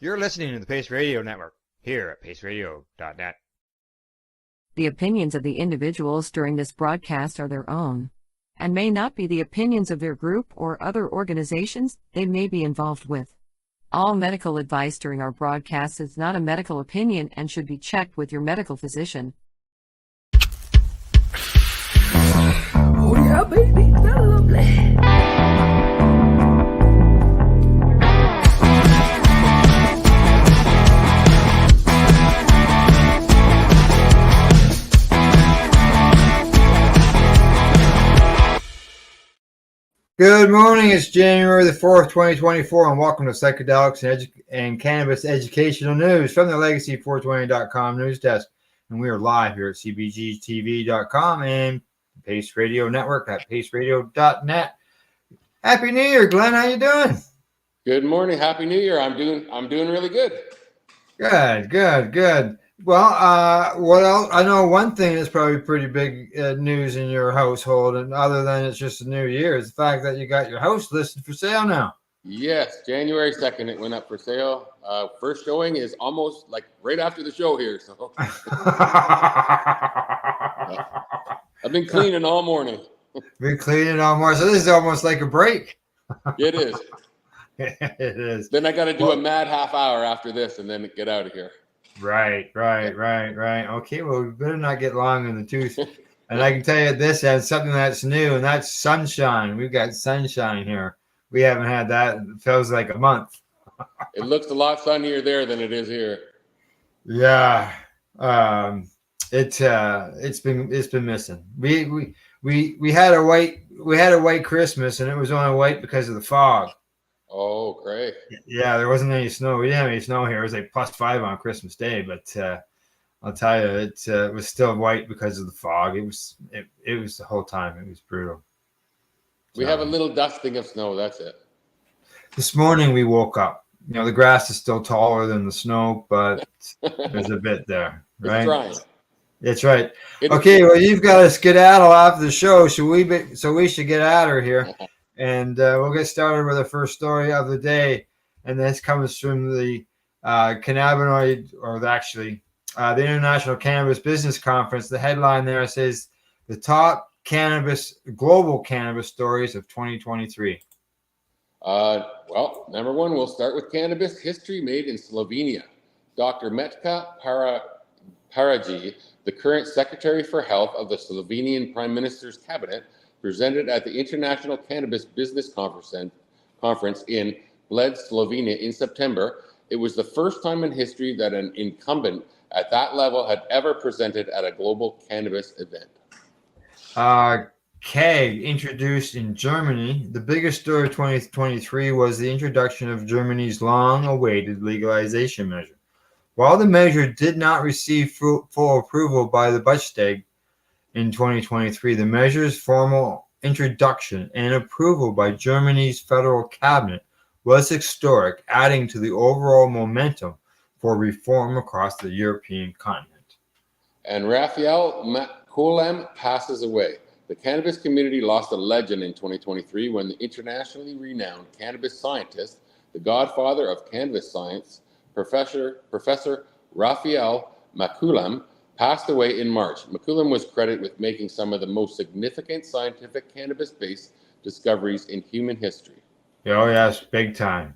You're listening to the Pace Radio Network here at paceradio.net. The opinions of the individuals during this broadcast are their own and may not be the opinions of their group or other organizations they may be involved with. All medical advice during our broadcast is not a medical opinion and should be checked with your medical physician. Oh yeah, baby, that's lovely. Good morning. It's January the 4th, 2024, and welcome to Psychedelics and Cannabis Educational News from the Legacy420.com news desk. And we are live here at cbgtv.com and Pace Radio Network at paceradio.net. Happy New Year, Glenn. How you doing? Good morning. Happy New Year. I'm doing really good. Good. Well, what else? I know one thing that's probably pretty big news in your household, and other than it's just a new year, is the fact that you got your house listed for sale now. Yes, January 2nd, it went up for sale. First showing is almost like right after the show here. So I've been cleaning all morning. So this is almost like a break. It is. It is. Then I got to do a mad half hour after this and then get out of here. Right. Okay, well, we better not get long in the tooth. And I can tell you this, and something that's new, and that's sunshine. We've got sunshine here. We haven't had that. It feels like a month. It looks a lot sunnier there than it is here. Yeah. It's been missing. We had a white Christmas, and it was only white because of the fog. Oh, great. Yeah, there wasn't any snow. We didn't have any snow here. It was like +5 on Christmas Day, but I'll tell you, it was still white because of the fog. It was the whole time. It was brutal. We have a little dusting of snow. That's it. This morning we woke up. You know, the grass is still taller than the snow, but there's a bit there, right? It's drying. That's right. Okay, well, you've got to skedaddle after the show. So we should get out of here. And we'll get started with the first story of the day. And this comes from the cannabinoid, or the International Cannabis Business Conference. The headline there says, the top global cannabis stories of 2023. Well, number one, we'll start with cannabis history made in Slovenia. Dr. Metka Paraji, the current Secretary for Health of the Slovenian Prime Minister's Cabinet, presented at the International Cannabis Business Conference in Bled, Slovenia in September. It was the first time in history that an incumbent at that level had ever presented at a global cannabis event. CAG introduced in Germany. The biggest story of 2023 was the introduction of Germany's long-awaited legalization measure. While the measure did not receive full approval by the Bundestag in 2023, the measure's formal introduction and approval by Germany's federal cabinet was historic, adding to the overall momentum for reform across the European continent. And Raphael Makulem passes away. The cannabis community lost a legend in 2023 when the internationally renowned cannabis scientist, the godfather of cannabis science, Professor Raphael Makulem, passed away in March. Makulem was credited with making some of the most significant scientific cannabis-based discoveries in human history. Oh, yes, big time.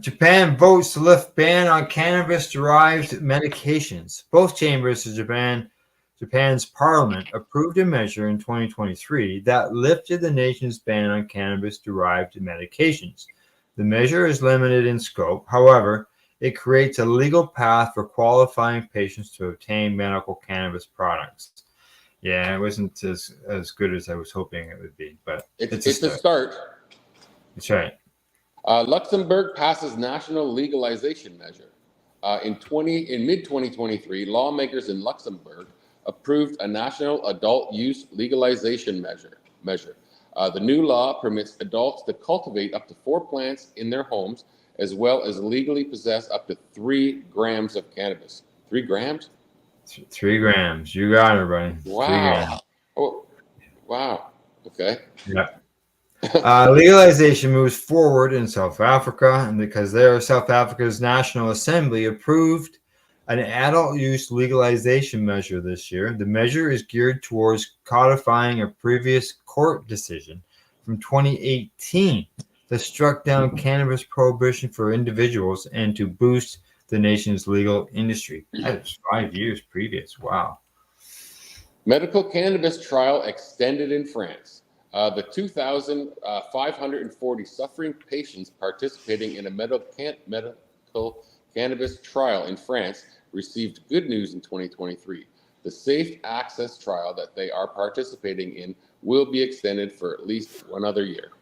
Japan votes to lift ban on cannabis-derived medications. Both chambers of Japan's parliament approved a measure in 2023 that lifted the nation's ban on cannabis-derived medications. The measure is limited in scope. However, it creates a legal path for qualifying patients to obtain medical cannabis products. Yeah, it wasn't as good as I was hoping it would be, but it's a start. That's right. Luxembourg passes national legalization measure. In mid-2023, lawmakers in Luxembourg approved a national adult use legalization measure. The new law permits adults to cultivate up to 4 plants in their homes, as well as legally possess up to 3 grams of cannabis. 3 grams? 3 grams. You got it, buddy. Wow. Oh, wow. Okay. Yeah. Legalization moves forward in South Africa, and because there, South Africa's National Assembly approved an adult use legalization measure this year. The measure is geared towards codifying a previous court decision from 2018 that struck down cannabis prohibition for individuals and to boost the nation's legal industry. That is 5 years previous. Wow. Medical cannabis trial extended in France. The 2,540 suffering patients participating in a medical cannabis trial in France received good news in 2023. The safe access trial that they are participating in will be extended for at least one other year.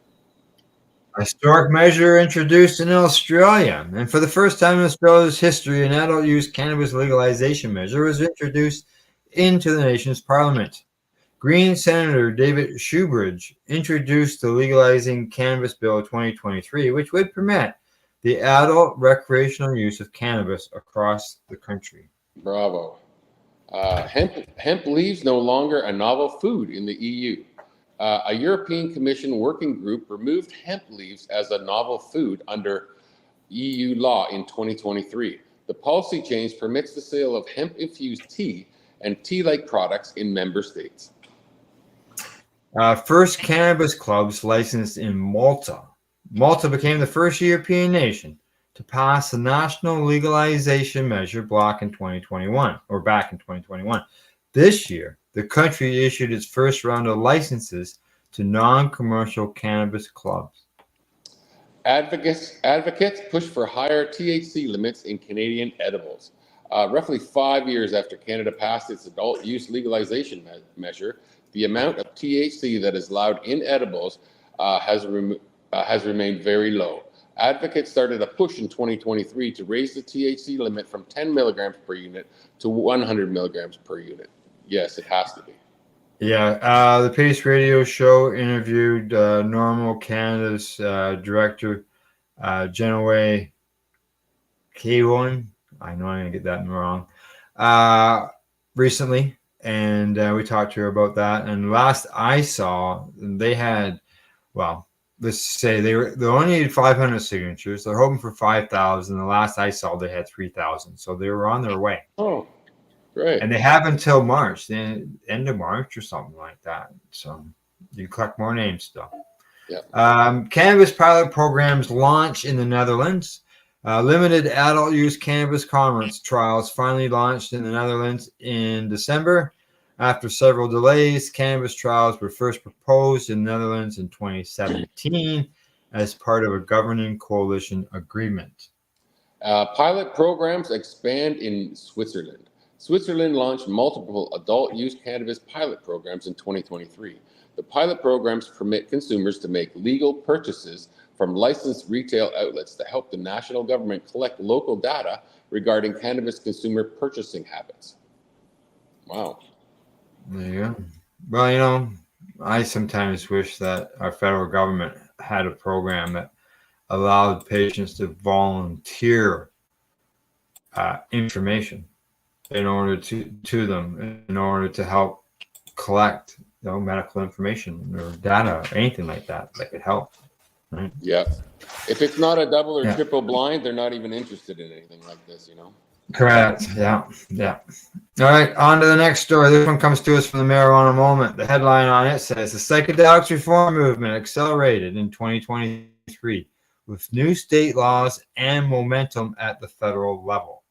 A historic measure introduced in Australia. And for the first time in Australia's history, an adult use cannabis legalization measure was introduced into the nation's parliament. Green Senator David Shoebridge introduced the Legalizing Cannabis Bill 2023, which would permit the adult recreational use of cannabis across the country. Bravo. Hemp leaves no longer a novel food in the EU. A European Commission working group removed hemp leaves as a novel food under EU law in 2023. The policy change permits the sale of hemp-infused tea and tea-like products in member states. First cannabis clubs licensed in Malta. Malta became the first European nation to pass the national legalization measure back in 2021. This year, the country issued its first round of licenses to non-commercial cannabis clubs. Advocates push for higher THC limits in Canadian edibles. Roughly 5 years after Canada passed its adult use legalization measure, the amount of THC that is allowed in edibles has remained very low. Advocates started a push in 2023 to raise the THC limit from 10 milligrams per unit to 100 milligrams per unit. Yes, it has to be. Yeah, the Pace Radio Show interviewed Normal Canada's director, Genoway K1. I know I'm going to get that wrong. Recently, and we talked to her about that. And last I saw, they had, well, let's say they only needed 500 signatures. They're hoping for 5,000. The last I saw, they had 3,000. So they were on their way. Oh, great. And they have until March, the end of March or something like that. So you collect more names still. Yeah. Cannabis pilot programs launch in the Netherlands. Limited adult use cannabis commerce trials finally launched in the Netherlands in December. After several delays, cannabis trials were first proposed in the Netherlands in 2017 as part of a governing coalition agreement. Pilot programs expand in Switzerland. Switzerland launched multiple adult use cannabis pilot programs in 2023. The pilot programs permit consumers to make legal purchases from licensed retail outlets to help the national government collect local data regarding cannabis consumer purchasing habits. Wow. There you go. Well, I sometimes wish that our federal government had a program that allowed patients to volunteer information in order to them, in order to help collect medical information or data or anything like that could help. Right? Yeah. If it's not a double or triple blind, they're not even interested in anything like this, Correct. Yeah. All right, on to the next story. This one comes to us from the Marijuana Moment. The headline on it says, the psychedelics reform movement accelerated in 2023 with new state laws and momentum at the federal level.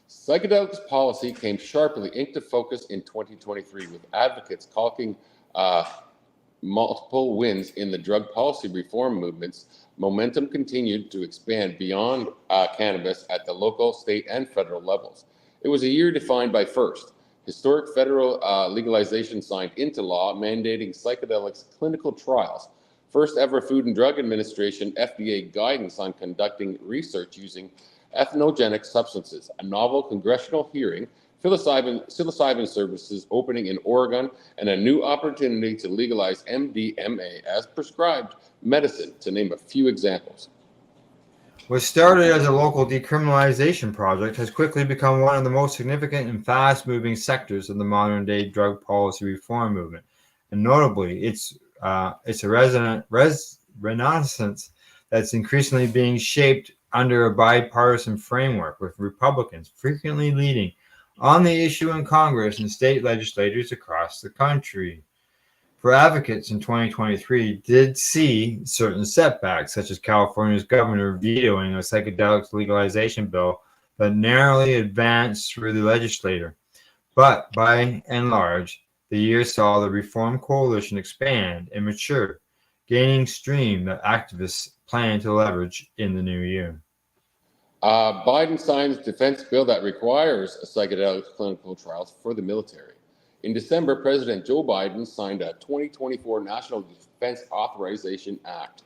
Psychedelics policy came sharply into focus in 2023 with advocates calling multiple wins in the drug policy reform movements. Momentum continued to expand beyond cannabis at the local, state, and federal levels. It was a year defined by first, historic federal legalization signed into law mandating psychedelics clinical trials, first ever Food and Drug Administration FDA guidance on conducting research using ethnogenic substances, a novel congressional hearing, psilocybin services opening in Oregon, and a new opportunity to legalize MDMA as prescribed medicine, to name a few examples. What started as a local decriminalization project has quickly become one of the most significant and fast-moving sectors of the modern-day drug policy reform movement. And notably, its It's a renaissance that's increasingly being shaped under a bipartisan framework, with Republicans frequently leading on the issue in Congress and state legislators across the country. For advocates in 2023 did see certain setbacks, such as California's governor vetoing a psychedelics legalization bill that narrowly advanced through the legislature. But by and large, the year saw the Reform Coalition expand and mature, gaining steam that activists plan to leverage in the new year. Biden signs defense bill that requires psychedelic clinical trials for the military. In December, President Joe Biden signed a 2024 National Defense Authorization Act,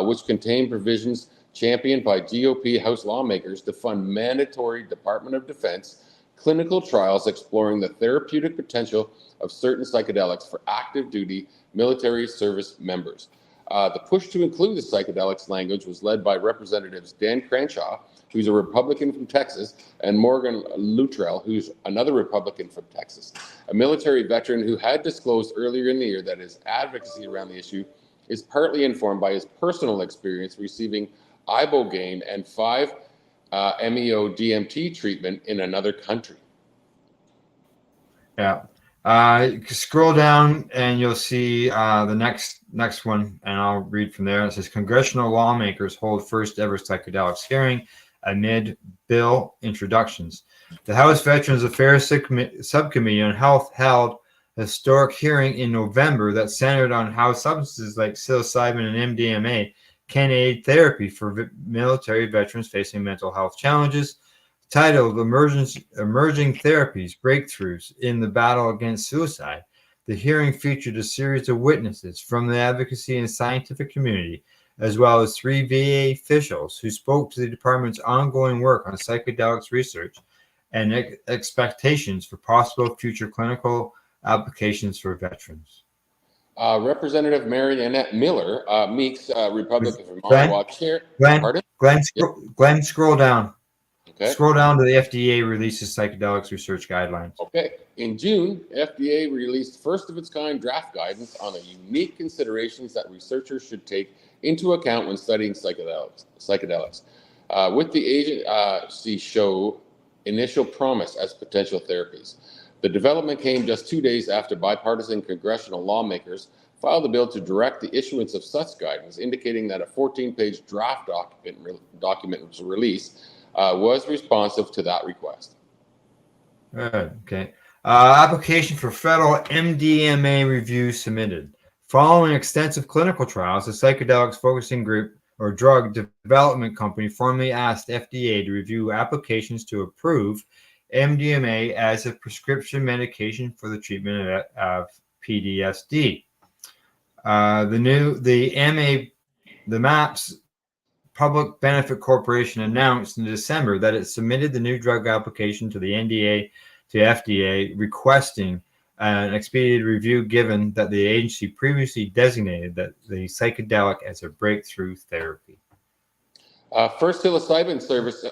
which contained provisions championed by GOP House lawmakers to fund mandatory Department of Defense clinical trials exploring the therapeutic potential of certain psychedelics for active duty military service members. The push to include the psychedelics language was led by Representatives Dan Crenshaw, who's a Republican from Texas, and Morgan Luttrell, who's another Republican from Texas, a military veteran who had disclosed earlier in the year that his advocacy around the issue is partly informed by his personal experience receiving ibogaine and 5-MeO DMT treatment in another country. Yeah. Scroll down and you'll see the next one, and I'll read from there. It says congressional lawmakers hold first ever psychedelics hearing amid bill introductions. The House Veterans Affairs Subcommittee on Health held a historic hearing in November that centered on how substances like psilocybin and MDMA can aid therapy for military veterans facing mental health challenges. Titled Emerging Therapies Breakthroughs in the Battle Against Suicide, the hearing featured a series of witnesses from the advocacy and scientific community, as well as 3 VA officials who spoke to the department's ongoing work on psychedelics research and expectations for possible future clinical applications for veterans. Representative Mary Annette Miller, Meeks, Republican from Ottawa, chair. Glenn, scroll down. Okay. Scroll down to the FDA releases psychedelics research guidelines. Okay. In June, FDA released first of its kind draft guidance on the unique considerations that researchers should take into account when studying psychedelics. With the agency show initial promise as potential therapies. The development came just 2 days after bipartisan congressional lawmakers filed a bill to direct the issuance of such guidance, indicating that a 14-page draft document was released was responsive to that request. Good. Okay. Application for federal MDMA review submitted. Following extensive clinical trials, the Psychedelics Focusing Group or drug development company formally asked FDA to review applications to approve MDMA as a prescription medication for the treatment of PTSD. The MAPS Public Benefit Corporation announced in December that it submitted the new drug application to the NDA to FDA, requesting an expedited review, given that the agency previously designated that the psychedelic as a breakthrough therapy. First psilocybin service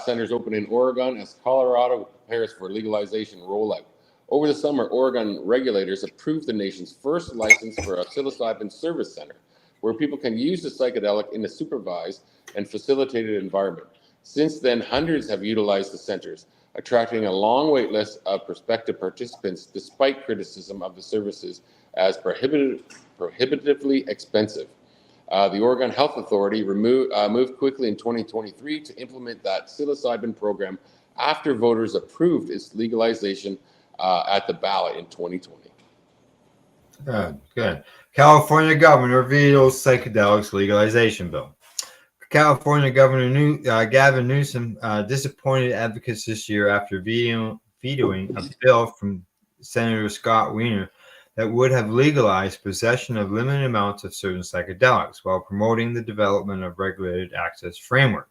centers open in Oregon as Colorado prepares for legalization rollout. Over the summer, Oregon regulators approved the nation's first license for a psilocybin service center, where people can use the psychedelic in a supervised and facilitated environment. Since then, hundreds have utilized the centers, attracting a long wait list of prospective participants despite criticism of the services as prohibitively expensive. The Oregon Health Authority moved quickly in 2023 to implement that psilocybin program after voters approved its legalization at the ballot in 2020. Good. California governor vetoes psychedelics legalization bill. California Governor Gavin Newsom disappointed advocates this year after vetoing a bill from Senator Scott Wiener that would have legalized possession of limited amounts of certain psychedelics while promoting the development of regulated access framework.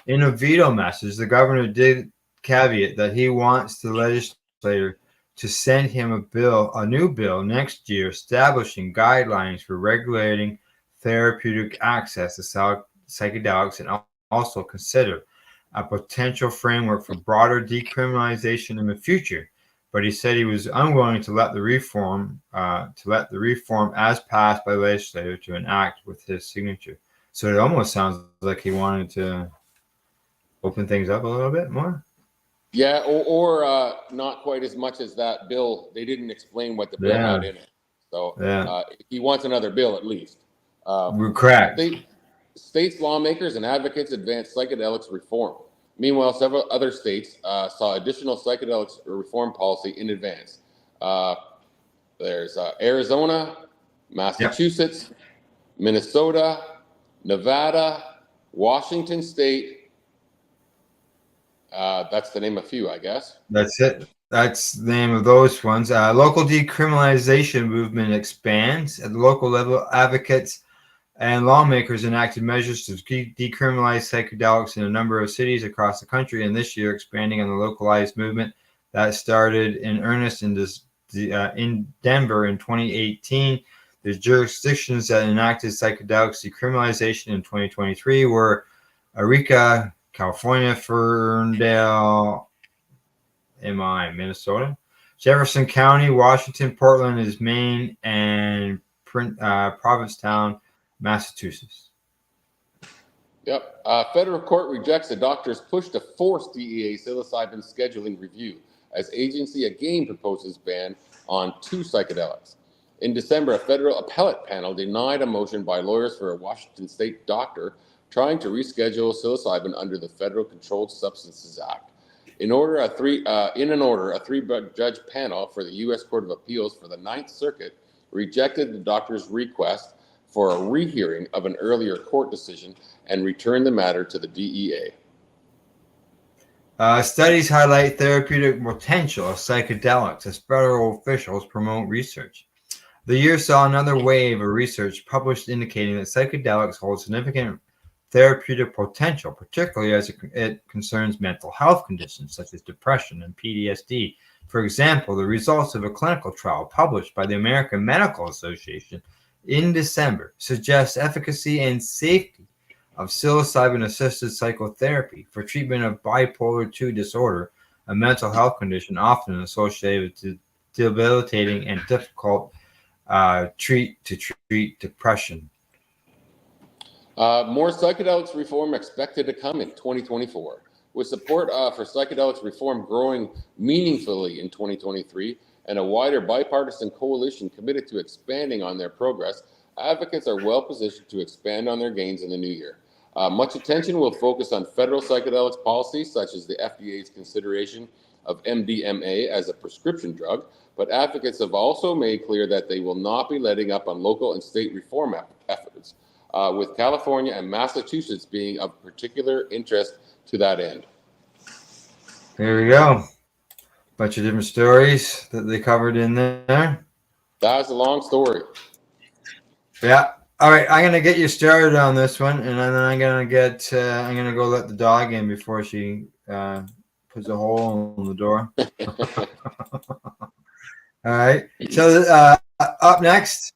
In a veto message, the governor did caveat that he wants the legislature to send him a new bill next year establishing guidelines for regulating therapeutic access to psychedelics, and also consider a potential framework for broader decriminalization in the future. but he said he was unwilling to let the reform as passed by legislature to enact with his signature. So it almost sounds like he wanted to open things up a little bit more. Yeah, or not quite as much as that bill. They didn't explain what the bill had in it. So he wants another bill at least. Correct. States lawmakers and advocates advanced psychedelics reform. Meanwhile, several other states saw additional psychedelics reform policy in advance. There's Arizona, Massachusetts, Minnesota, Nevada, Washington State. That's the name of a few, I guess. That's it. That's the name of those ones. Local decriminalization movement expands. At the local level, advocates and lawmakers enacted measures to decriminalize psychedelics in a number of cities across the country, and this year expanding on the localized movement that started in earnest in Denver in 2018. The jurisdictions that enacted psychedelics decriminalization in 2023 were Eureka, California, Ferndale, Minnesota, Jefferson County, Washington, Portland is Maine, and Provincetown, Massachusetts. Yep. Federal court rejects the doctor's push to force DEA psilocybin scheduling review as agency again proposes ban on 2 psychedelics. In December, a federal appellate panel denied a motion by lawyers for a Washington state doctor trying to reschedule psilocybin under the Federal Controlled Substances Act. In an order, a 3-judge panel for the U.S. Court of Appeals for the Ninth Circuit rejected the doctor's request for a rehearing of an earlier court decision and returned the matter to the DEA. Studies highlight therapeutic potential of psychedelics as federal officials promote research. The year saw another wave of research published indicating that psychedelics hold significant therapeutic potential, particularly as it concerns mental health conditions such as depression and PTSD. For example, the results of a clinical trial published by the American Medical Association in December suggests efficacy and safety of psilocybin-assisted psychotherapy for treatment of bipolar II disorder, a mental health condition often associated with debilitating and difficult treat depression. More psychedelics reform expected to come in 2024. With support for psychedelics reform growing meaningfully in 2023 and a wider bipartisan coalition committed to expanding on their progress, advocates are well positioned to expand on their gains in the new year. Much attention will focus on federal psychedelics policies, such as the FDA's consideration of MDMA as a prescription drug, but advocates have also made clear that they will not be letting up on local and state reform efforts, with California and Massachusetts being of particular interest to that end. Here we go. Bunch of different stories that they covered in there. That was a long story. Yeah. All right. I'm gonna get you started on this one, and then I'm gonna go let the dog in before she puts a hole in the door. All right. So up next,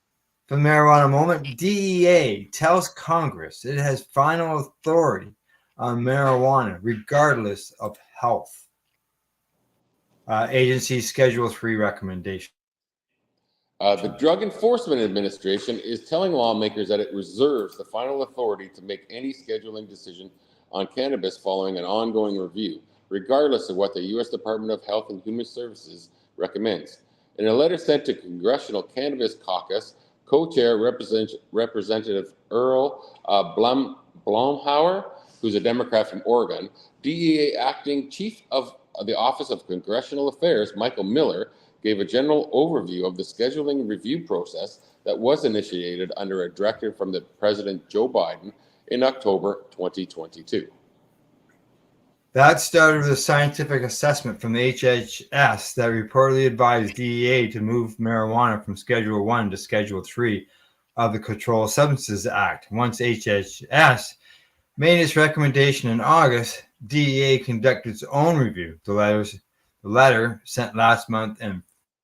for the marijuana moment, DEA tells Congress it has final authority on marijuana, regardless of health. Agency Schedule 3 recommendation. The Drug Enforcement Administration is telling lawmakers that it reserves the final authority to make any scheduling decision on cannabis following an ongoing review, regardless of what the U.S. Department of Health and Human Services recommends. In a letter sent to Congressional Cannabis Caucus, co-chair Representative Earl Blumhauer, who's a Democrat from Oregon, DEA acting chief of the Office of Congressional Affairs, Michael Miller, gave a general overview of the scheduling review process that was initiated under a directive from the President Joe Biden in October 2022. That started with a scientific assessment from the HHS that reportedly advised DEA to move marijuana from Schedule 1 to Schedule 3 of the Controlled Substances Act. Once HHS made its recommendation in August, DEA conducted its own review. The letter sent last month and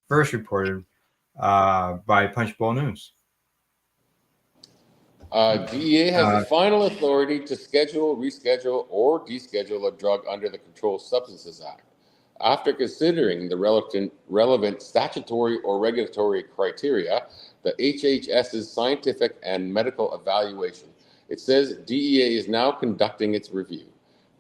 first reported by Punchbowl News. DEA has the final authority to schedule, reschedule, or deschedule a drug under the Controlled Substances Act. After considering the relevant statutory or regulatory criteria, the HHS's scientific and medical evaluation, it says DEA is now conducting its review.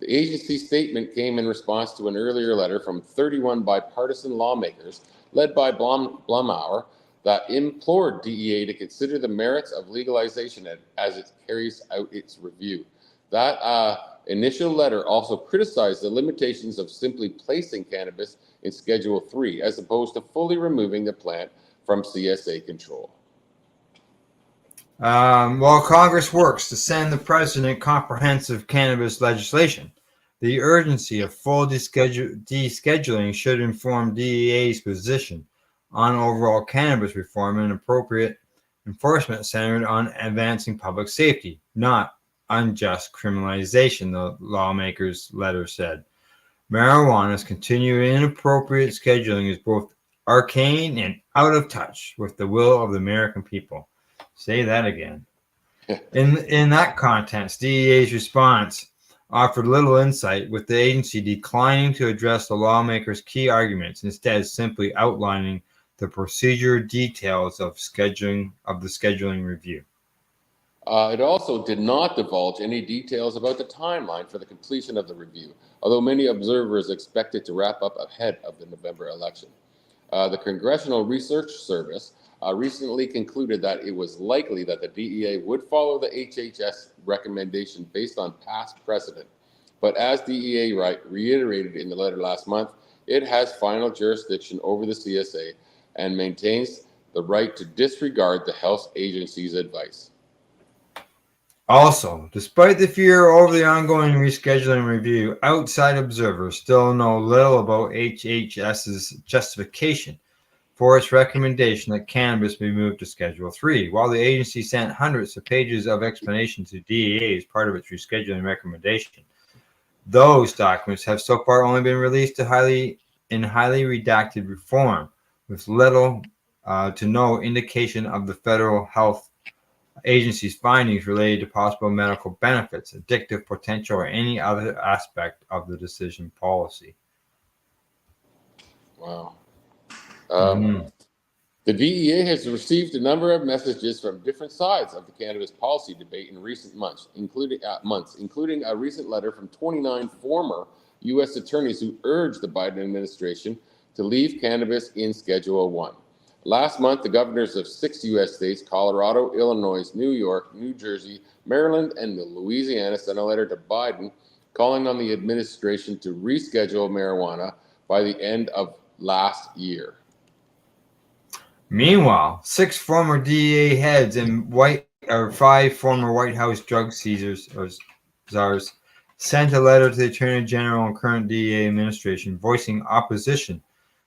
The agency statement came in response to an earlier letter from 31 bipartisan lawmakers led by Blumauer that implored DEA to consider the merits of legalization as it carries out its review. That initial letter also criticized the limitations of simply placing cannabis in Schedule 3 as opposed to fully removing the plant from CSA control. While Congress works to send the president comprehensive cannabis legislation, the urgency of full descheduling should inform DEA's position on overall cannabis reform and appropriate enforcement centered on advancing public safety, not unjust criminalization, the lawmakers' letter said. Marijuana's continuing inappropriate scheduling is both arcane and out of touch with the will of the American people. Say that again. In that context, DEA's response offered little insight, with the agency declining to address the lawmakers' key arguments, instead simply outlining the procedure details of the scheduling review. It also did not divulge any details about the timeline for the completion of the review, although many observers expect it to wrap up ahead of the November election. The Congressional Research Service recently concluded that it was likely that the DEA would follow the HHS recommendation based on past precedent. But as DEA reiterated in the letter last month, it has final jurisdiction over the CSA and maintains the right to disregard the health agency's advice. Also, despite the fear over the ongoing rescheduling review, outside observers still know little about HHS's justification for its recommendation that cannabis be moved to Schedule 3. While the agency sent hundreds of pages of explanation to DEA as part of its rescheduling recommendation, those documents have so far only been released in highly redacted form, with little to no indication of the federal health agency's findings related to possible medical benefits, addictive potential, or any other aspect of the decision policy. Wow. The DEA has received a number of messages from different sides of the cannabis policy debate in recent months, including a recent letter from 29 former U.S. attorneys who urged the Biden administration to leave cannabis in Schedule 1. Last month, the governors of 6 U.S. states, Colorado, Illinois, New York, New Jersey, Maryland, and Louisiana, sent a letter to Biden calling on the administration to reschedule marijuana by the end of last year. Meanwhile, 6 former DEA heads and 5 former White House drug czars sent a letter to the Attorney General and current DEA administration voicing opposition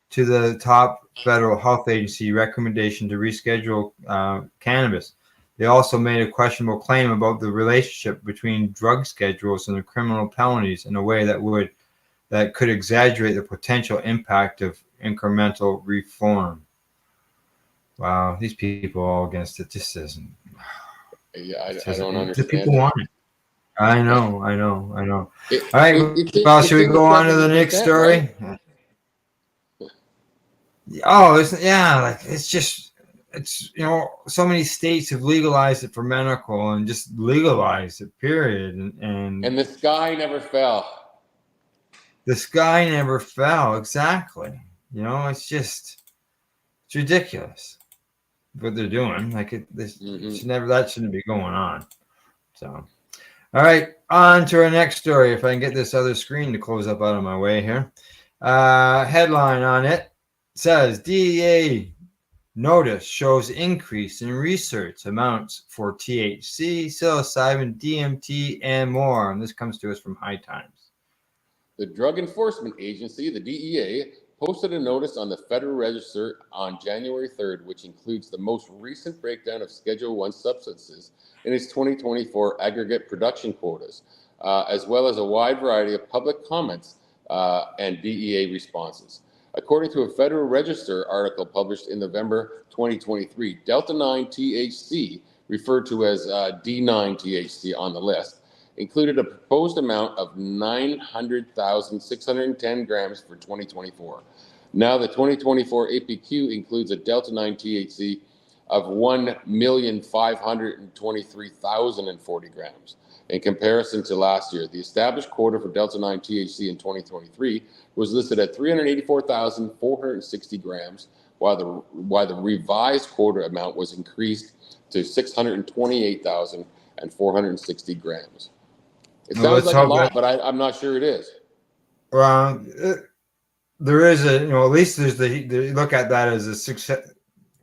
to the top federal health agency recommendation to reschedule cannabis. They also made a questionable claim about the relationship between drug schedules and the criminal penalties in a way that could exaggerate the potential impact of incremental reform. Wow, these people are all against it. This isn't. Yeah, I don't understand. The people want it. I know. All right, well, should we go on to the next story? Right? Oh, it's so many states have legalized it for medical and just legalized it, period. And the sky never fell. The sky never fell, exactly. It's ridiculous what they're doing. That shouldn't be going on. So, all right, on to our next story. If I can get this other screen to close up out of my way here. Headline on it says DEA notice shows increase in research amounts for THC, psilocybin, DMT, and more. And this comes to us from High Times. The Drug Enforcement Agency, the DEA, posted a notice on the Federal Register on January 3rd, which includes the most recent breakdown of Schedule 1 substances in its 2024 aggregate production quotas, as well as a wide variety of public comments and DEA responses. According to a Federal Register article published in November 2023, Delta 9 THC, referred to as D9 THC on the list, included a proposed amount of 900,610 grams for 2024. Now the 2024 APQ includes a Delta 9 THC of 1,523,040 grams. In comparison to last year, the established quota for Delta 9 THC in 2023 was listed at 384,460 grams, while the revised quota amount was increased to 628,460 grams. It sounds like a lot, but I'm not sure it is. Well, there is a, at least there's the look at that as a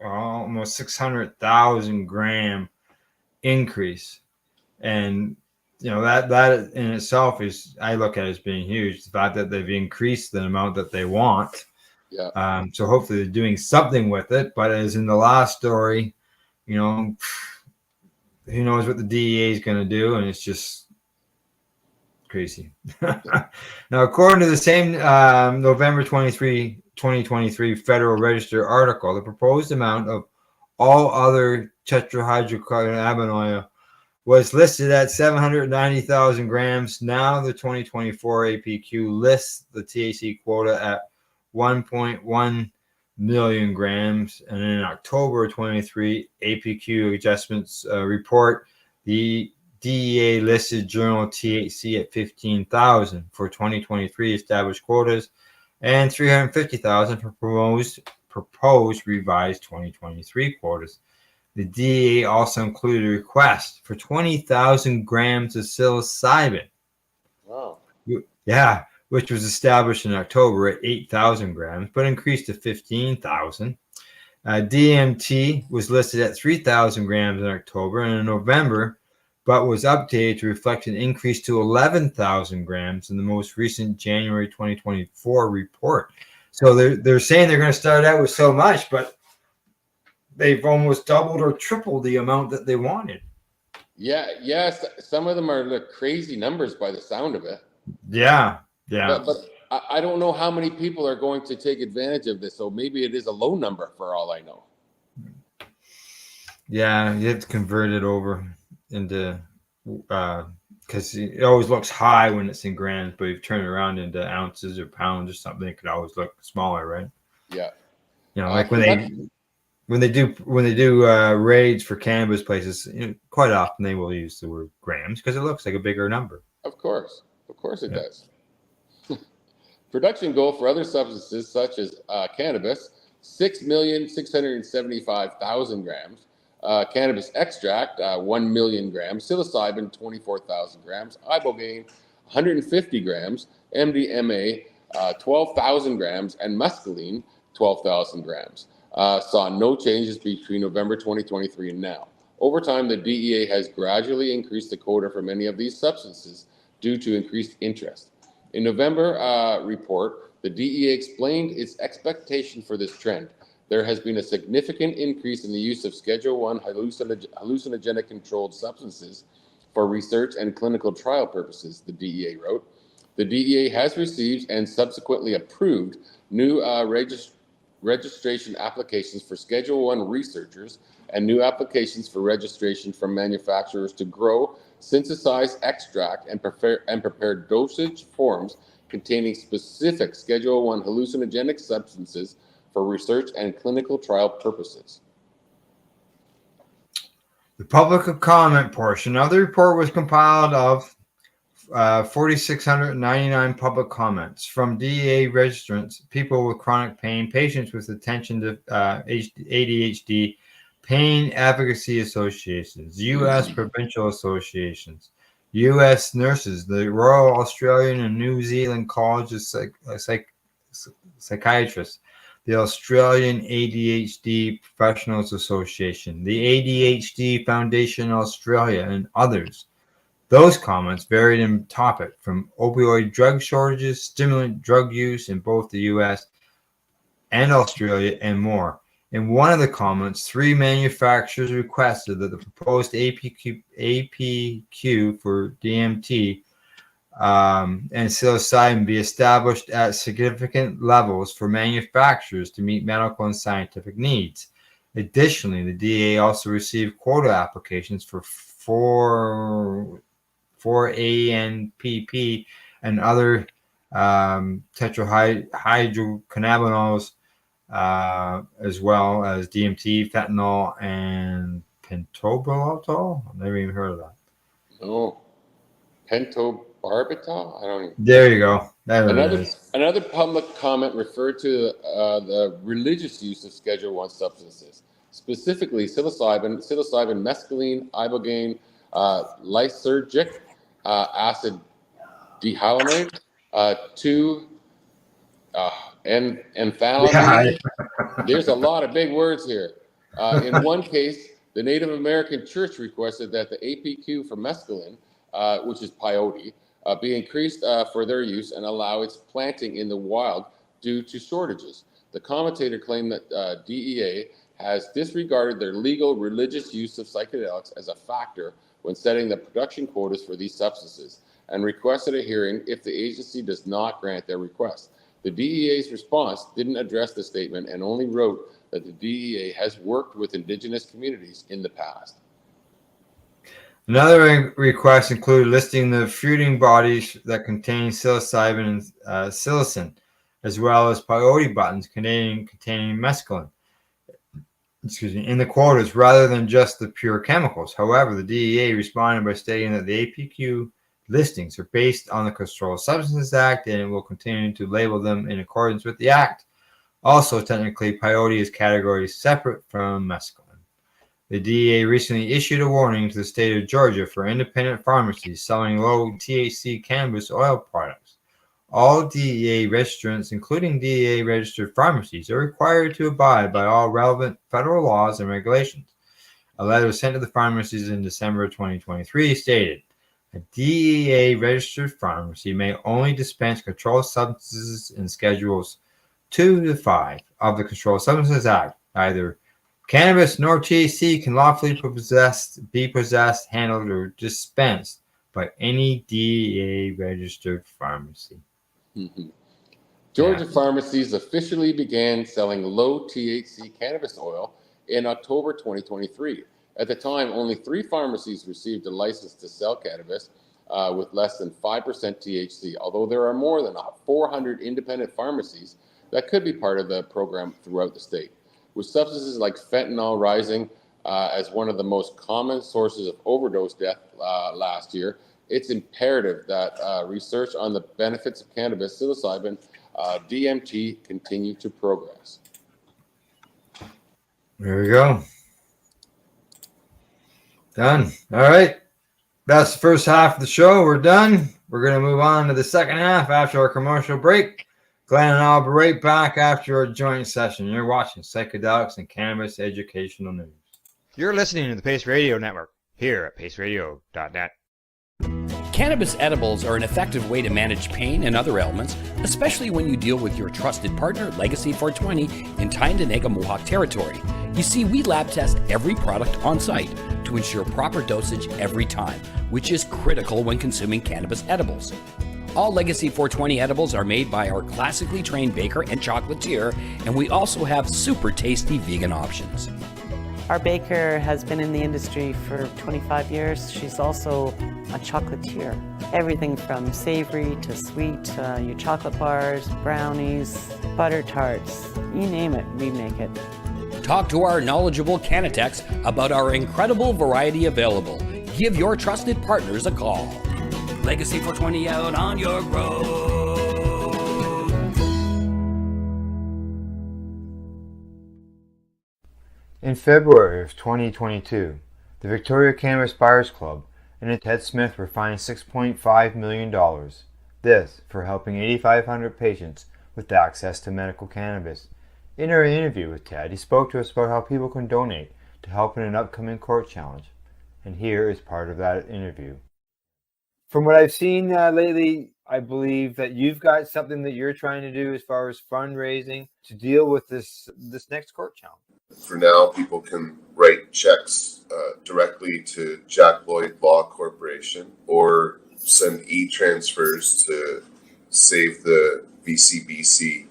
almost 600,000 gram increase, and that in itself is, I look at it as being huge. The fact that they've increased the amount that they want. Yeah. So hopefully they're doing something with it. But as in the last story, who knows what the DEA is going to do, and it's just crazy. Now, according to the same November 23, 2023 Federal Register article, the proposed amount of all other tetrahydrocannabinol was listed at 790,000 grams. Now the 2024 APQ lists the THC quota at 1.1 million grams. And in October 23 APQ adjustments report, the DEA listed journal THC at 15,000 for 2023 established quotas and 350,000 for proposed revised 2023 quotas. The DEA also included a request for 20,000 grams of psilocybin. Wow. Yeah, which was established in October at 8,000 grams, but increased to 15,000. DMT was listed at 3,000 grams in October and in November, but was updated to reflect an increase to 11,000 grams in the most recent January 2024 report. So they're saying they're going to start out with so much, but they've almost doubled or tripled the amount that they wanted. Yeah, yes. Some of them are the crazy numbers by the sound of it. Yeah. But I don't know how many people are going to take advantage of this. So maybe it is a low number for all I know. Yeah, you have to convert it over into, because it always looks high when it's in grams, but if you turn it around into ounces or pounds or something, it could always look smaller, right? Yeah. Like when they do raids for cannabis places, quite often they will use the word grams because it looks like a bigger number. Of course it does. Production goal for other substances such as cannabis, 6,675,000 grams. Cannabis extract, 1 million grams. Psilocybin, 24,000 grams. Ibogaine, 150 grams. MDMA, 12,000 grams. And mescaline, 12,000 grams. Saw no changes between November 2023 and now. Over time, the DEA has gradually increased the quota for many of these substances due to increased interest. In November report, the DEA explained its expectation for this trend. There has been a significant increase in the use of Schedule I hallucinogenic controlled substances for research and clinical trial purposes, the DEA wrote. The DEA has received and subsequently approved new registration applications for Schedule I researchers and new applications for registration from manufacturers to grow, synthesize, extract, and prepare dosage forms containing specific Schedule I hallucinogenic substances for research and clinical trial purposes. The public comment portion of the report was compiled of 4,699 public comments from DEA registrants, people with chronic pain, patients with attention to ADHD, pain advocacy associations, U.S. provincial associations, U.S. nurses, the Royal Australian and New Zealand College of Psychiatrists, the Australian ADHD Professionals Association, the ADHD Foundation Australia, and others. Those comments varied in topic from opioid drug shortages, stimulant drug use in both the U.S. and Australia, and more. In one of the comments, 3 manufacturers requested that the proposed APQ for DMT and psilocybin be established at significant levels for manufacturers to meet medical and scientific needs. Additionally, the DEA also received quota applications for 4-ANPP, and other tetrahydrocannabinols, as well as DMT, fentanyl, and pentobarbital. I've never even heard of that. No, pentobarbital. I don't even. There you go. There it is. Another public comment referred to the religious use of Schedule I substances, specifically psilocybin, mescaline, ibogaine, lysergic acid dehylamide, and phthalamine. There's a lot of big words here. In one case, the Native American Church requested that the APQ for mescaline, which is peyote, be increased for their use and allow its planting in the wild due to shortages. The commentator claimed that DEA has disregarded their legal religious use of psychedelics as a factor when setting the production quotas for these substances, and requested a hearing if the agency does not grant their request. The DEA's response didn't address the statement and only wrote that the DEA has worked with Indigenous communities in the past. Another request included listing the fruiting bodies that contain psilocybin and psilocin, as well as peyote buttons containing mescaline, in the quotas rather than just the pure chemicals. However, the DEA responded by stating that the APQ listings are based on the Controlled Substances Act and it will continue to label them in accordance with the Act. Also, technically, peyote is categorized separate from mescaline. The DEA recently issued a warning to the state of Georgia for independent pharmacies selling low THC cannabis oil products. All DEA registrants, including DEA registered pharmacies, are required to abide by all relevant federal laws and regulations. A letter sent to the pharmacies in December 2023 stated, a DEA registered pharmacy may only dispense controlled substances in Schedules 2 to 5 of the Controlled Substances Act. Neither cannabis nor THC can lawfully be possessed, handled, or dispensed by any DEA registered pharmacy. Mm-hmm. Georgia pharmacies officially began selling low THC cannabis oil in October 2023. At the time, only 3 pharmacies received a license to sell cannabis with less than 5% THC, although there are more than 400 independent pharmacies that could be part of the program throughout the state. With substances like fentanyl rising as one of the most common sources of overdose death last year, it's imperative that research on the benefits of cannabis, psilocybin, DMT continue to progress. There we go. Done. All right. That's the first half of the show. We're done. We're going to move on to the second half after our commercial break. Glenn and I will be right back after our joint session. You're watching Psychedelics and Cannabis Educational News. You're listening to the Pace Radio Network here at paceradio.net. Cannabis edibles are an effective way to manage pain and other ailments, especially when you deal with your trusted partner, Legacy 420, in Tyendinaga Mohawk territory. You see, we lab test every product on site to ensure proper dosage every time, which is critical when consuming cannabis edibles. All Legacy 420 edibles are made by our classically trained baker and chocolatier, and we also have super tasty vegan options. Our baker has been in the industry for 25 years. She's also a chocolatier. Everything from savory to sweet, your chocolate bars, brownies, butter tarts, you name it, we make it. Talk to our knowledgeable Cannatex about our incredible variety available. Give your trusted partners a call. Legacy 420 out on your road. In February of 2022, the Victoria Cannabis Buyers Club and Ted Smith were fined $6.5 million. This for helping 8,500 patients with access to medical cannabis. In our interview with Ted, he spoke to us about how people can donate to help in an upcoming court challenge. And here is part of that interview. From what I've seen lately, I believe that you've got something that you're trying to do as far as fundraising to deal with this next court challenge. For now, people can write checks directly to Jack Lloyd Law Corporation or send e-transfers to save the VCBC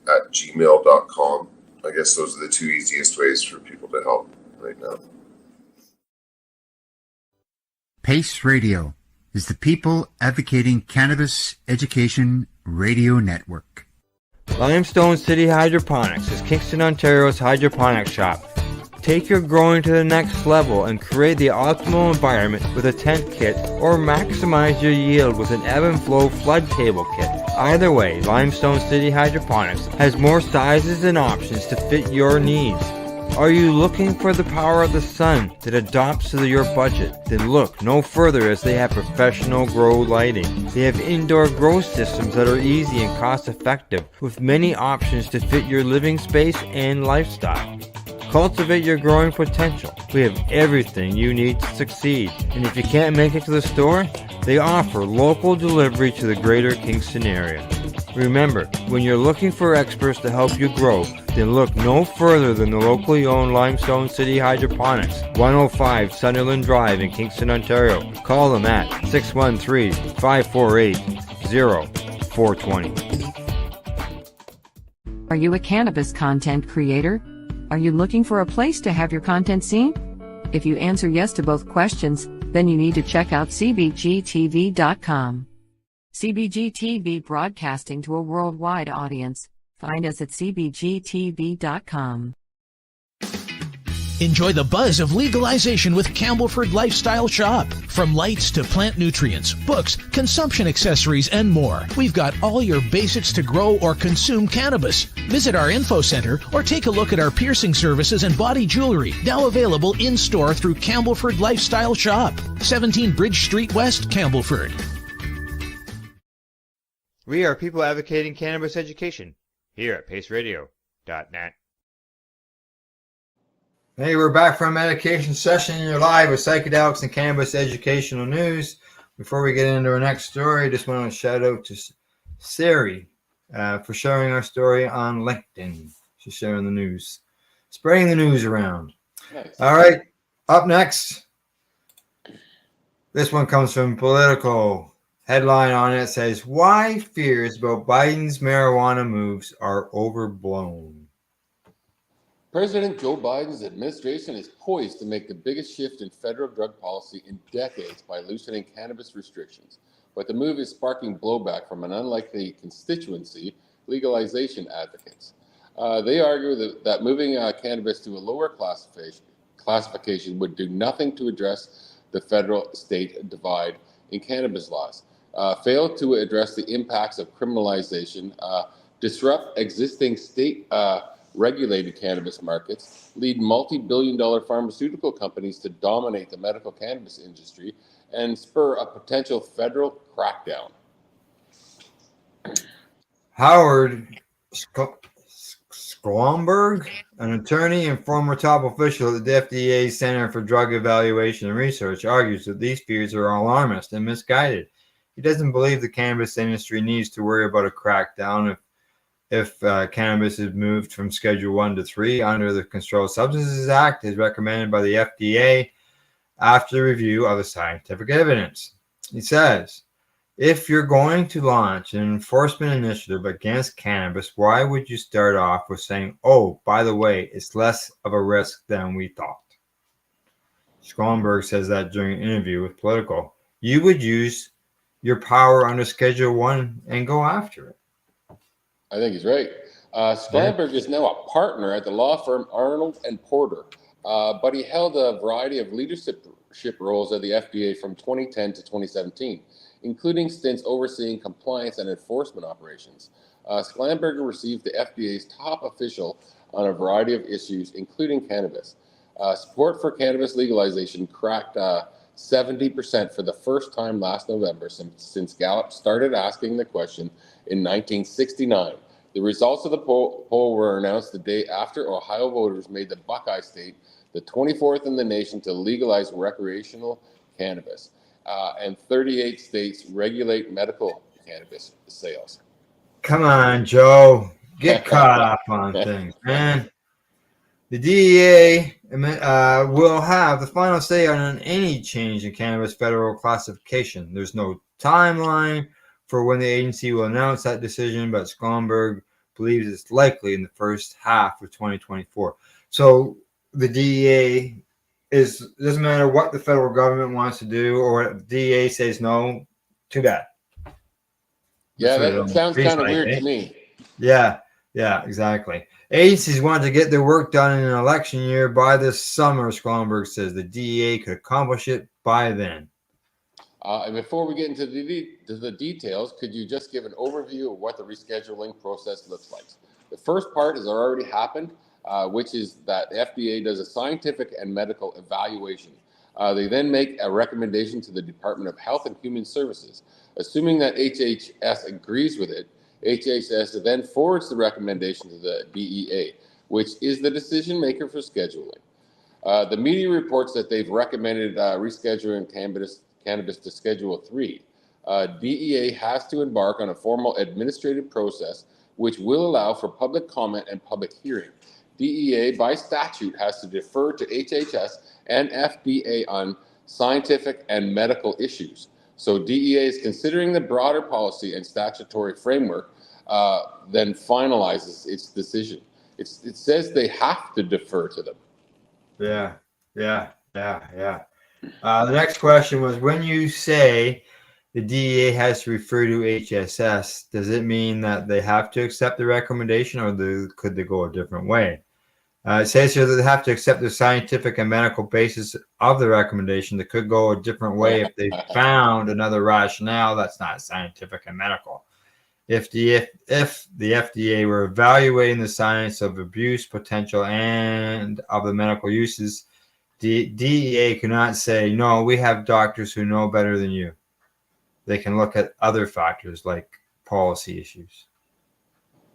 at gmail.com. I guess those are the 2 easiest ways for people to help right now. Pace Radio, is the People Advocating Cannabis Education Radio Network. Limestone City Hydroponics is Kingston, Ontario's hydroponics shop. Take your growing to the next level and create the optimal environment with a tent kit, or maximize your yield with an ebb and flow flood table kit. Either way, Limestone City Hydroponics has more sizes and options to fit your needs. Are you looking for the power of the sun that adapts to your budget? Then look no further, as they have professional grow lighting. They have indoor grow systems that are easy and cost effective, with many options to fit your living space and lifestyle. Cultivate your growing potential. We have everything you need to succeed. And if you can't make it to the store, they offer local delivery to the greater Kingston area. Remember, when you're looking for experts to help you grow, then look no further than the locally owned Limestone City Hydroponics, 105 Sunderland Drive in Kingston, Ontario. Call them at 613-548-0420. Are you a cannabis content creator? Are you looking for a place to have your content seen? If you answer yes to both questions, then you need to check out cbgtv.com. CBG TV, broadcasting to a worldwide audience. Find us at cbgtv.com. Enjoy the buzz of legalization with Campbellford Lifestyle Shop. From lights to plant nutrients, books, consumption accessories, and more, we've got all your basics to grow or consume cannabis. Visit our info center or take a look at our piercing services and body jewelry, now available in-store through Campbellford Lifestyle Shop, 17 Bridge Street West, Campbellford. We are people advocating cannabis education here at paceradio.net. Hey, we're back from a medication session. You're live with Psychedelics and Cannabis Educational News. Before we get into our next story, I just want to shout out to Sari for sharing our story on LinkedIn. She's sharing the news, spreading the news around. Nice. All right, up next. This one comes from Politico. Headline on it says, "Why fears about Biden's marijuana moves are overblown." President Joe Biden's administration is poised to make the biggest shift in federal drug policy in decades by loosening cannabis restrictions. But the move is sparking blowback from an unlikely constituency, legalization advocates. They argue that moving cannabis to a lower classification would do nothing to address the federal-state divide in cannabis laws, fail to address the impacts of criminalization, disrupt existing state regulated cannabis markets, lead multi-billion-dollar pharmaceutical companies to dominate the medical cannabis industry, and spur a potential federal crackdown. Howard Skollenberg, an attorney and former top official at the FDA Center for Drug Evaluation and Research, argues that these fears are alarmist and misguided. He doesn't believe the cannabis industry needs to worry about a crackdown if cannabis is moved from Schedule 1 to 3 under the Controlled Substances Act, as recommended by the FDA after review of the scientific evidence. He says, if you're going to launch an enforcement initiative against cannabis, why would you start off with saying, oh, by the way, it's less of a risk than we thought? Skollenberg says that during an interview with Politico. You would use your power under Schedule 1 and go after it. I think he's right. Skollenberg is now a partner at the law firm Arnold & Porter, but he held a variety of leadership roles at the FDA from 2010 to 2017, including stints overseeing compliance and enforcement operations. Skollenberg received the FDA's top official on a variety of issues, including cannabis. Support for cannabis legalization cracked 70% for the first time last November since Gallup started asking the question in 1969. The results of the poll were announced the day after Ohio voters made the Buckeye State the 24th in the nation to legalize recreational cannabis, and 38 states regulate medical cannabis sales. Come on, Joe. Get caught up on things, man. The DEA will have the final say on any change in cannabis federal classification. There's no timeline for when the agency will announce that decision, but Skollenberg believes it's likely in the first half of 2024. So the DEA is doesn't matter what the federal government wants to do or what DEA says no. Too bad. Yeah, That's what that it sounds feels kind of like, weird eh? to me. Yeah, exactly. Agencies want to get their work done in an election year by this summer, Schomburg says. The DEA could accomplish it by then. And before we get into the details, could you just give an overview of what the rescheduling process looks like? The first part has already happened, which is that FDA does a scientific and medical evaluation. They then make a recommendation to the Department of Health and Human Services. Assuming that HHS agrees with it, HHS then forwards the recommendation to the DEA, which is the decision maker for scheduling. The media reports that they've recommended rescheduling cannabis to Schedule 3. DEA has to embark on a formal administrative process which will allow for public comment and public hearing. DEA, by statute, has to defer to HHS and FDA on scientific and medical issues. So DEA is considering the broader policy and statutory framework, then finalizes its decision. It says they have to defer to them. Yeah. The next question was, when you say the DEA has to refer to HSS, does it mean that they have to accept the recommendation, or could they go a different way? It says here that they have to accept the scientific and medical basis of the recommendation. They could go a different way if they found another rationale that's not scientific and medical. If the FDA were evaluating the science of abuse potential and of the medical uses, the DEA cannot say, no, we have doctors who know better than you. They can look at other factors like policy issues.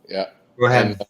Yeah. Go ahead. And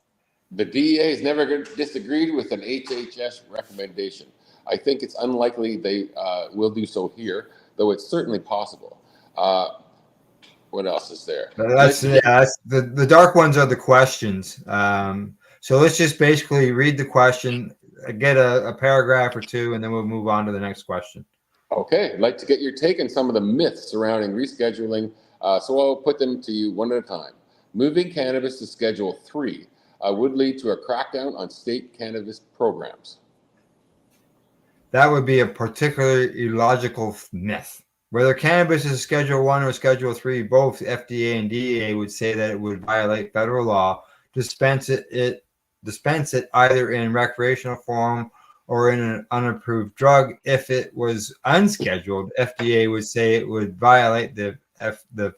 the DEA has never disagreed with an HHS recommendation. I think it's unlikely they will do so here, though it's certainly possible. What else is there? That's the dark ones are the questions. So let's just basically read the question, get a paragraph or two, and then we'll move on to the next question. Okay, I'd like to get your take on some of the myths surrounding rescheduling, so I'll put them to you one at a time. Moving cannabis to Schedule 3 would lead to a crackdown on state cannabis programs. That would be a particularly illogical myth. Whether cannabis is Schedule 1 or Schedule 3, both FDA and DEA would say that it would violate federal law, dispense it either in recreational form or in an unapproved drug. If it was unscheduled, FDA would say it would violate the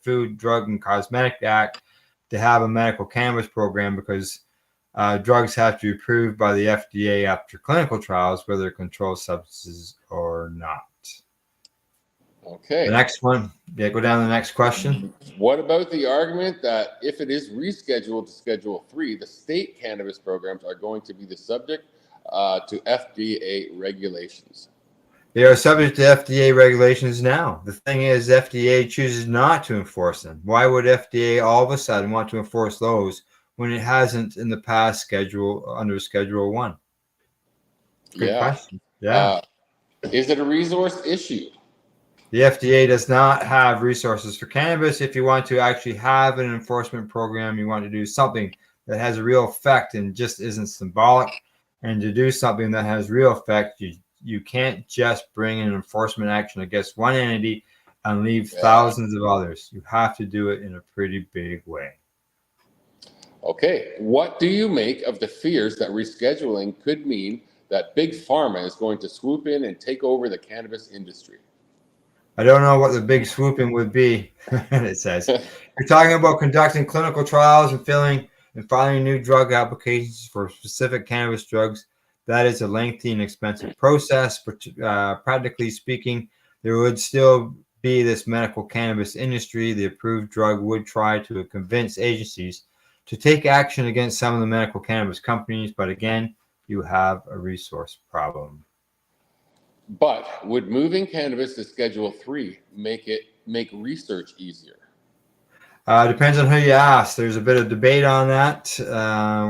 Food, Drug, and Cosmetic Act to have a medical cannabis program, because drugs have to be approved by the FDA after clinical trials, whether controlled substances or not. Okay. The next one. Yeah, go down to the next question. What about the argument that if it is rescheduled to Schedule 3, the state cannabis programs are going to be the subject to FDA regulations? They are subject to FDA regulations now. The thing is, FDA chooses not to enforce them. Why would FDA all of a sudden want to enforce those when it hasn't in the past under Schedule 1? Good question. Yeah. Is it a resource issue? The FDA does not have resources for cannabis. If you want to actually have an enforcement program, you want to do something that has a real effect and just isn't symbolic. And to do something that has real effect, you can't just bring an enforcement action against one entity and leave thousands of others. You have to do it in a pretty big way. Okay. What do you make of the fears that rescheduling could mean that Big Pharma is going to swoop in and take over the cannabis industry? I don't know what the big swooping would be, it says. You're talking about conducting clinical trials and filing new drug applications for specific cannabis drugs. That is a lengthy and expensive process, but practically speaking, there would still be this medical cannabis industry. The approved drug would try to convince agencies to take action against some of the medical cannabis companies, but again, you have a resource problem. But would moving cannabis to Schedule 3 make research easier? Depends on who you ask. There's a bit of debate on that,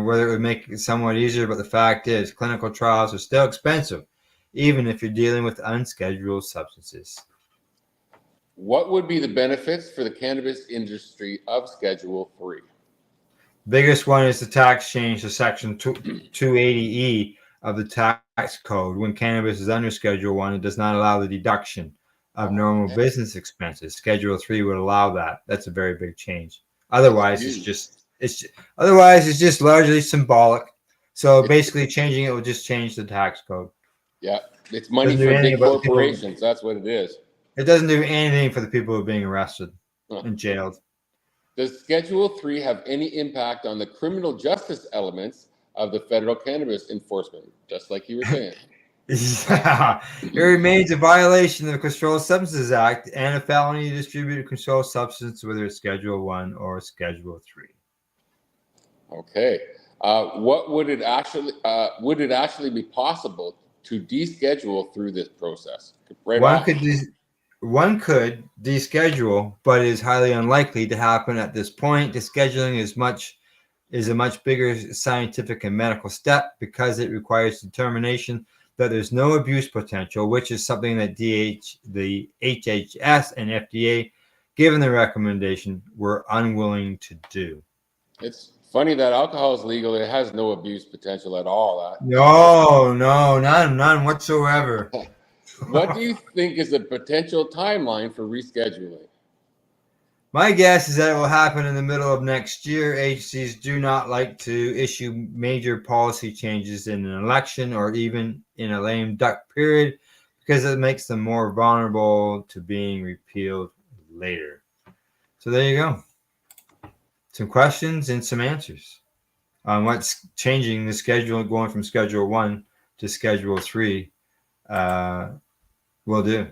whether it would make it somewhat easier, but the fact is clinical trials are still expensive, even if you're dealing with unscheduled substances. What would be the benefits for the cannabis industry of Schedule 3? Biggest one is the tax change to Section 280E of the tax code. When cannabis is under Schedule 1, it does not allow the deduction of normal business expenses. Schedule 3 would allow that. That's a very big change. Otherwise, it's just largely symbolic. So basically, changing it will just change the tax code. Yeah, it's money for big corporations. That's what it is. It doesn't do anything for the people who are being arrested and jailed. Does Schedule 3 have any impact on the criminal justice elements of the federal cannabis enforcement? Just like you were saying. Yeah, it remains a violation of the Controlled Substances Act and a felony to distribute a controlled substance, whether it's Schedule 1 or Schedule 3. Okay. What would it actually be possible to deschedule through this process? One could deschedule, but it is highly unlikely to happen at this point. Descheduling is a much bigger scientific and medical step because it requires determination that there's no abuse potential, which is something that the HHS and FDA, given the recommendation, were unwilling to do. It's funny that alcohol is legal. It has no abuse potential at all. No, none whatsoever. What do you think is the potential timeline for rescheduling? My guess is that it will happen in the middle of next year. Agencies do not like to issue major policy changes in an election or even in a lame duck period because it makes them more vulnerable to being repealed later. So there you go. Some questions and some answers on what's changing the schedule, going from Schedule 1 to Schedule 3 will do.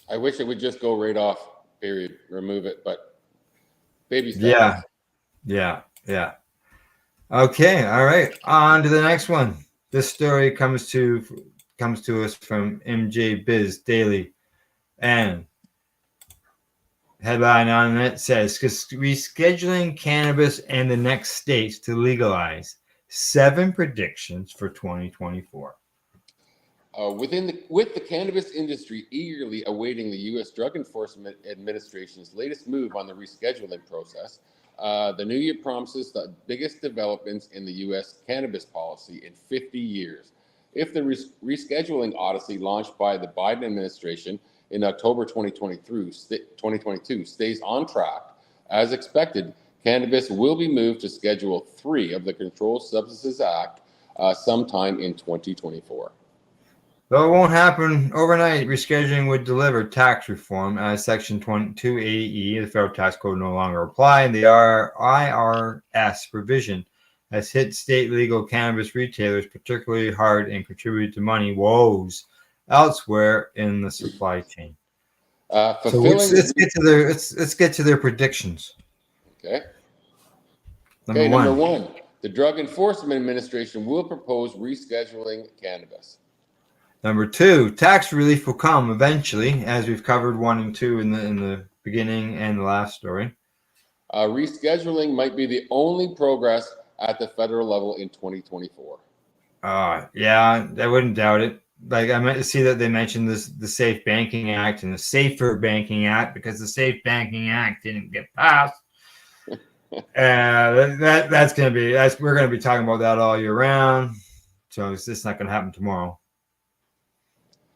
I wish it would just go right off, period, remove it, but baby steps. Yeah. Okay, all right. On to the next one. This story comes to us from MJ Biz Daily, and headline on it says, rescheduling cannabis and the next states to legalize. 7 predictions for 2024. With the cannabis industry eagerly awaiting the U.S. Drug Enforcement Administration's latest move on the rescheduling process, the new year promises the biggest developments in the U.S. cannabis policy in 50 years. If the rescheduling odyssey launched by the Biden administration in October 2022 stays on track, as expected, cannabis will be moved to Schedule 3 of the Controlled Substances Act sometime in 2024. Though it won't happen overnight, rescheduling would deliver tax reform as Section 280E of the Federal Tax Code no longer apply, and the IRS provision has hit state legal cannabis retailers particularly hard and contributed to money woes elsewhere in the supply chain. So let's get to their predictions. Okay. Number one. The Drug Enforcement Administration will propose rescheduling cannabis. Number 2, tax relief will come eventually, as we've covered 1 and 2 in the beginning and the last story. Rescheduling might be the only progress at the federal level in 2024. Yeah, I wouldn't doubt it. Like, I meant to see that they mentioned the Safe Banking Act and the Safer Banking Act because the Safe Banking Act didn't get passed. We're going to be talking about that all year round. So it's just not going to happen tomorrow.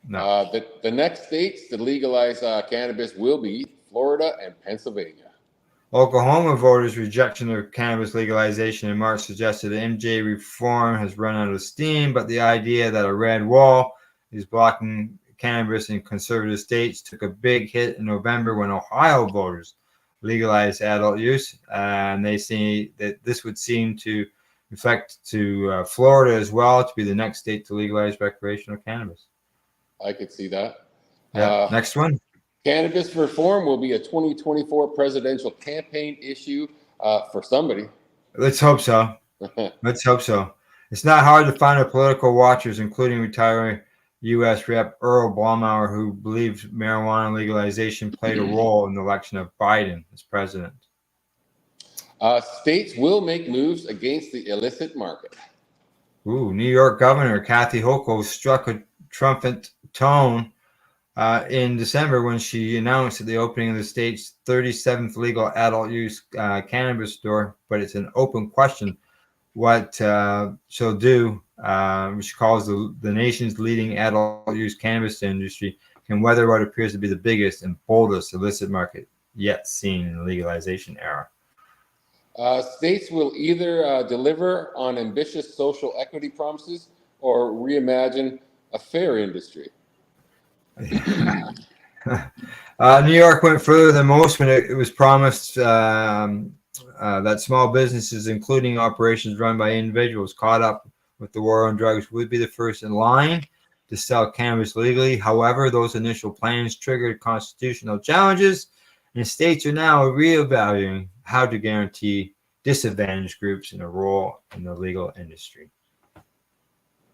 No. The next states to legalize cannabis will be Florida and Pennsylvania. Oklahoma voters' rejection of cannabis legalization in March suggested that MJ reform has run out of steam, but the idea that a red wall is blocking cannabis in conservative states took a big hit in November when Ohio voters legalized adult use, and they see that this would seem to affect to Florida as well to be the next state to legalize recreational cannabis. I could see that. Yeah. Next one. Cannabis reform will be a 2024 presidential campaign issue for somebody. Let's hope so. It's not hard to find a political watchers, including retiring U.S. Rep. Earl Blumauer, who believes marijuana legalization played a role in the election of Biden as president. States will make moves against the illicit market. New York Governor Kathy Hochul struck a triumphant tone in December when she announced at the opening of the state's 37th legal adult use cannabis store, but it's an open question what she'll do which calls the nation's leading adult use cannabis industry, can weather what appears to be the biggest and boldest illicit market yet seen in the legalization era. States will either deliver on ambitious social equity promises or reimagine a fair industry. New York went further than most when it was promised that small businesses, including operations run by individuals caught up with the war on drugs, would be the first in line to sell cannabis legally. However, those initial plans triggered constitutional challenges, and states are now reevaluating how to guarantee disadvantaged groups in a role in the legal industry.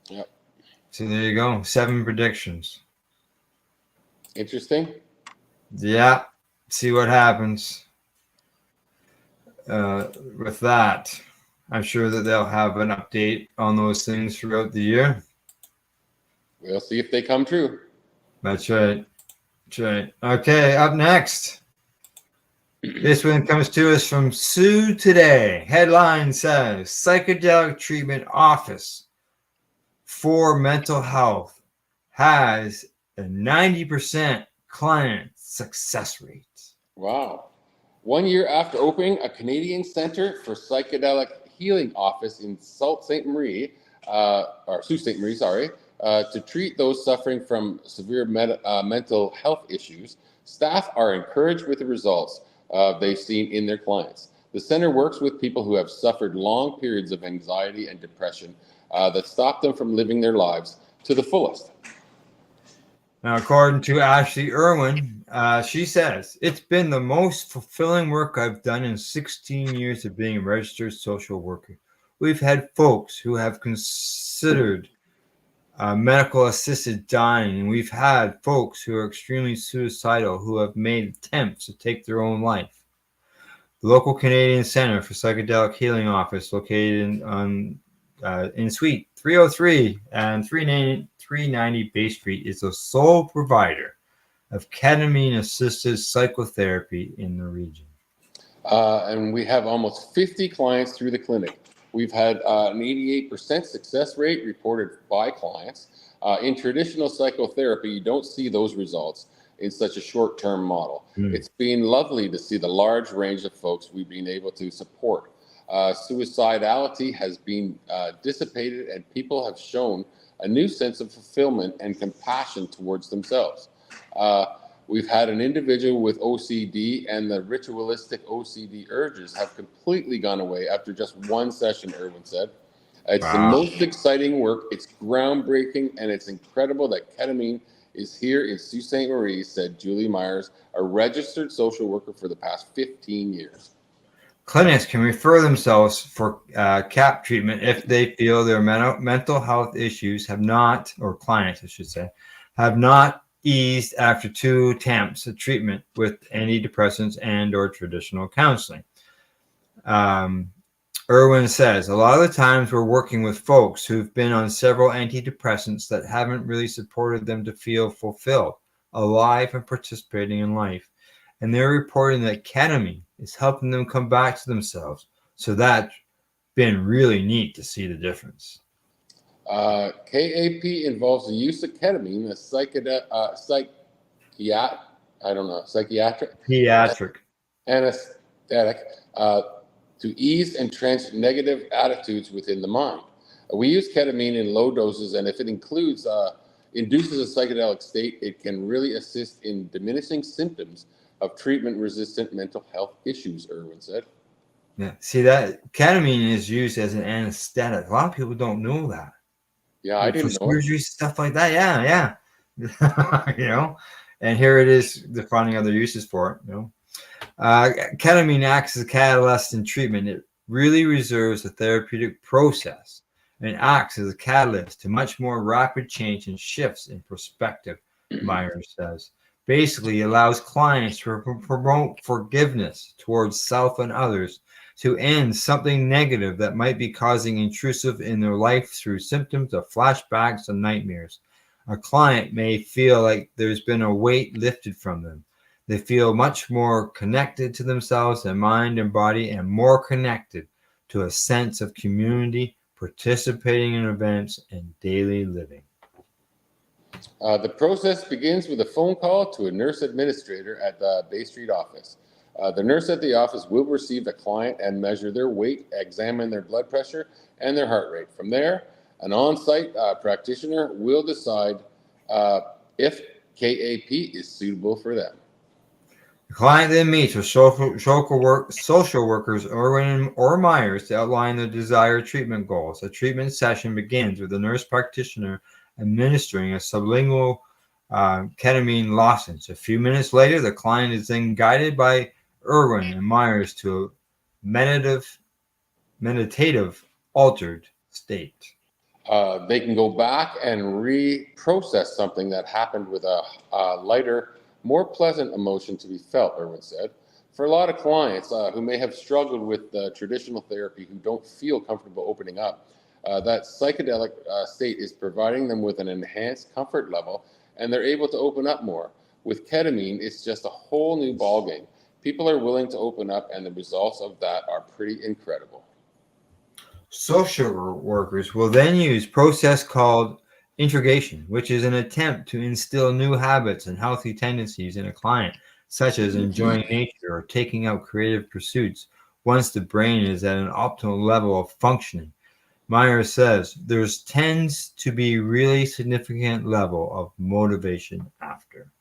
Yep. So there you go. 7 predictions. Interesting. Yeah. See what happens with that. I'm sure that they'll have an update on those things throughout the year. We'll see if they come true. That's right. That's right. Okay, up next. This one comes to us from Sue Today. Headline says, Psychedelic Treatment Office for Mental Health has a 90% client success rate. Wow. 1 year after opening a Canadian Centre for Psychedelic Healing Office in Sault Ste. Marie, to treat those suffering from severe mental health issues, staff are encouraged with the results they've seen in their clients. The center works with people who have suffered long periods of anxiety and depression that stop them from living their lives to the fullest. Now, according to Ashley Irwin, she says, it's been the most fulfilling work I've done in 16 years of being a registered social worker. We've had folks who have considered medical assisted dying, and we've had folks who are extremely suicidal who have made attempts to take their own life. The local Canadian Centre for Psychedelic Healing Office, located in Suite 303 and 390 Bay Street, is the sole provider of ketamine-assisted psychotherapy in the region. And we have almost 50 clients through the clinic. We've had an 88% success rate reported by clients. In traditional psychotherapy, you don't see those results in such a short-term model. It's been lovely to see the large range of folks we've been able to support. Suicidality has been dissipated, and people have shown a new sense of fulfillment and compassion towards themselves. We've had an individual with OCD, and the ritualistic OCD urges have completely gone away after just one session, Irwin said. It's the most exciting work. It's groundbreaking, and it's incredible that ketamine is here in Sault Ste. Marie, said Julie Myers, a registered social worker for the past 15 years. Clinics can refer themselves for CAP treatment if they feel their mental health issues have not, or clients, I should say, have not eased after 2 attempts at treatment with antidepressants and or traditional counseling. Irwin says, a lot of the times we're working with folks who've been on several antidepressants that haven't really supported them to feel fulfilled, alive, and participating in life. And they're reporting that ketamine is helping them come back to themselves. So that's been really neat to see the difference. KAP involves the use of ketamine, a psychiatric anesthetic, to ease and trench negative attitudes within the mind. We use ketamine in low doses, and if it induces a psychedelic state, it can really assist in diminishing symptoms of treatment-resistant mental health issues, Irwin said. Yeah, see that ketamine is used as an anesthetic. A lot of people don't know that. Yeah, I didn't know surgery, stuff like that. Yeah. And here it is defining other uses for it. Ketamine acts as a catalyst in treatment. It really reserves the therapeutic process and acts as a catalyst to much more rapid change and shifts in perspective, Myers says. Basically allows clients to promote forgiveness towards self and others, to end something negative that might be causing intrusive in their life through symptoms of flashbacks and nightmares. A client may feel like there's been a weight lifted from them. They feel much more connected to themselves, their mind and body, and more connected to a sense of community, participating in events, and daily living. The process begins with a phone call to a nurse administrator at the Bay Street office. The nurse at the office will receive a client and measure their weight, examine their blood pressure, and their heart rate. From there, an on-site practitioner will decide if KAP is suitable for them. The client then meets with social workers or Myers to outline the desired treatment goals. A treatment session begins with the nurse practitioner administering a sublingual ketamine lozenge. A few minutes later, the client is then guided by Irwin and Myers to a meditative altered state. They can go back and reprocess something that happened with a lighter, more pleasant emotion to be felt, Irwin said. For a lot of clients who may have struggled with traditional therapy, who don't feel comfortable opening up, that psychedelic state is providing them with an enhanced comfort level, and they're able to open up more. With ketamine, it's just a whole new ballgame. People are willing to open up, and the results of that are pretty incredible. Social workers will then use a process called integration, which is an attempt to instill new habits and healthy tendencies in a client, such as enjoying nature or taking out creative pursuits, once the brain is at an optimal level of functioning. Myers says there tends to be really significant level of motivation after.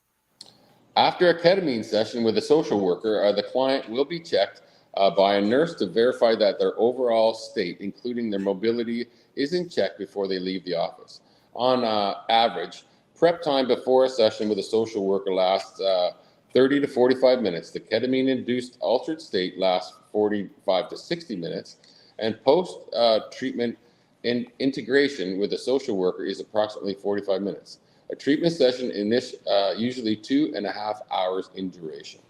After a ketamine session with a social worker, the client will be checked by a nurse to verify that their overall state, including their mobility, is in check before they leave the office. On average, prep time before a session with a social worker lasts 30 to 45 minutes. The ketamine-induced altered state lasts 45 to 60 minutes, and post-treatment integration with a social worker is approximately 45 minutes. A treatment session is usually 2.5 hours in duration.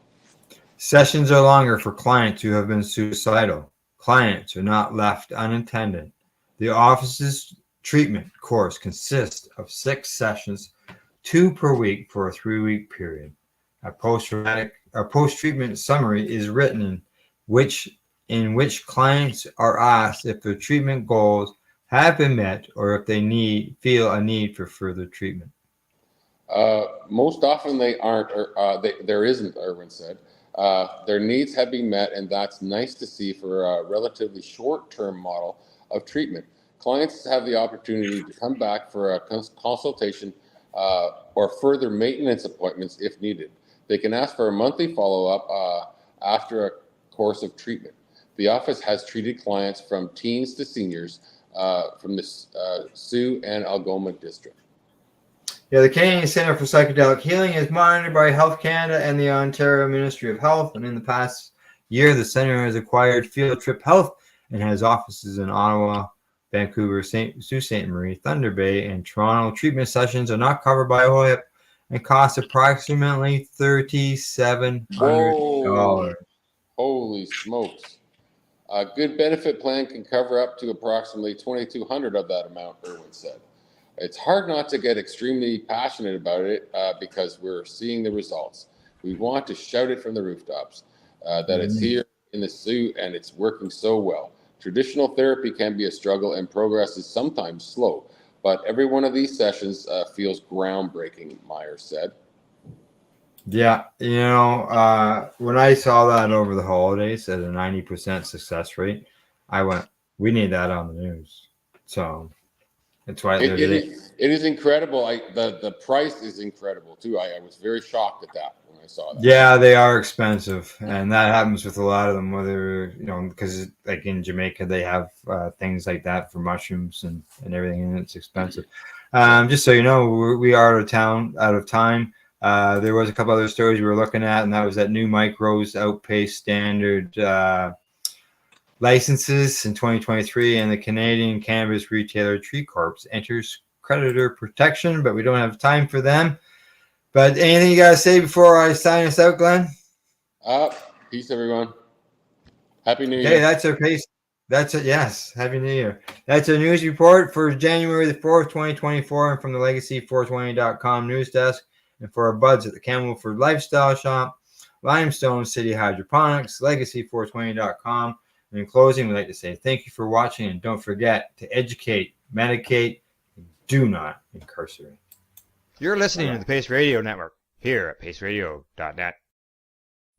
Sessions are longer for clients who have been suicidal. Clients are not left unattended. The office's treatment course consists of 6 sessions, 2 per week for a 3-week period. A post-treatment summary is written in which clients are asked if their treatment goals have been met or if they feel a need for further treatment. Most often they aren't, or there isn't, Irwin said. Their needs have been met, and that's nice to see for a relatively short-term model of treatment. Clients have the opportunity to come back for a consultation or further maintenance appointments if needed. They can ask for a monthly follow-up after a course of treatment. The office has treated clients from teens to seniors from the Sioux and Algoma district. Yeah, the Canadian Centre for Psychedelic Healing is monitored by Health Canada and the Ontario Ministry of Health. And in the past year, the centre has acquired Field Trip Health and has offices in Ottawa, Vancouver, Sault Ste. Marie, Thunder Bay, and Toronto. Treatment sessions are not covered by OHIP and cost approximately $3,700. Holy smokes. A good benefit plan can cover up to approximately $2,200 of that amount, Irwin said. It's hard not to get extremely passionate about it because we're seeing the results. We want to shout it from the rooftops that it's here in the Sioux and it's working so well. Traditional therapy can be a struggle and progress is sometimes slow, but every one of these sessions feels groundbreaking, Myers said. Yeah, when I saw that over the holidays at a 90% success rate, I went, we need that on the news. So that's why it is incredible. The price is incredible too. I was very shocked at that when I saw that. Yeah, they are expensive, and that happens with a lot of them. Whether because like in Jamaica, they have things like that for mushrooms and everything, and it's expensive. Just so you know, we are out of time. There was a couple other stories we were looking at, and that was that new micros outpaced standard licenses in 2023, and the Canadian cannabis retailer Trees Corp enters creditor protection, but we don't have time for them. But anything you got to say before I sign us out, Glenn? Peace, everyone. Happy New Year. Okay, that's our pace. That's it. Yes, Happy New Year. That's our news report for January the 4th, 2024, and from the Legacy420.com news desk, and for our buds at the Campbellford Lifestyle Shop, Limestone City Hydroponics, Legacy420.com, And in closing, we'd like to say thank you for watching, and don't forget to educate, medicate, and do not incarcerate. You're listening to the Pace Radio Network here at paceradio.net.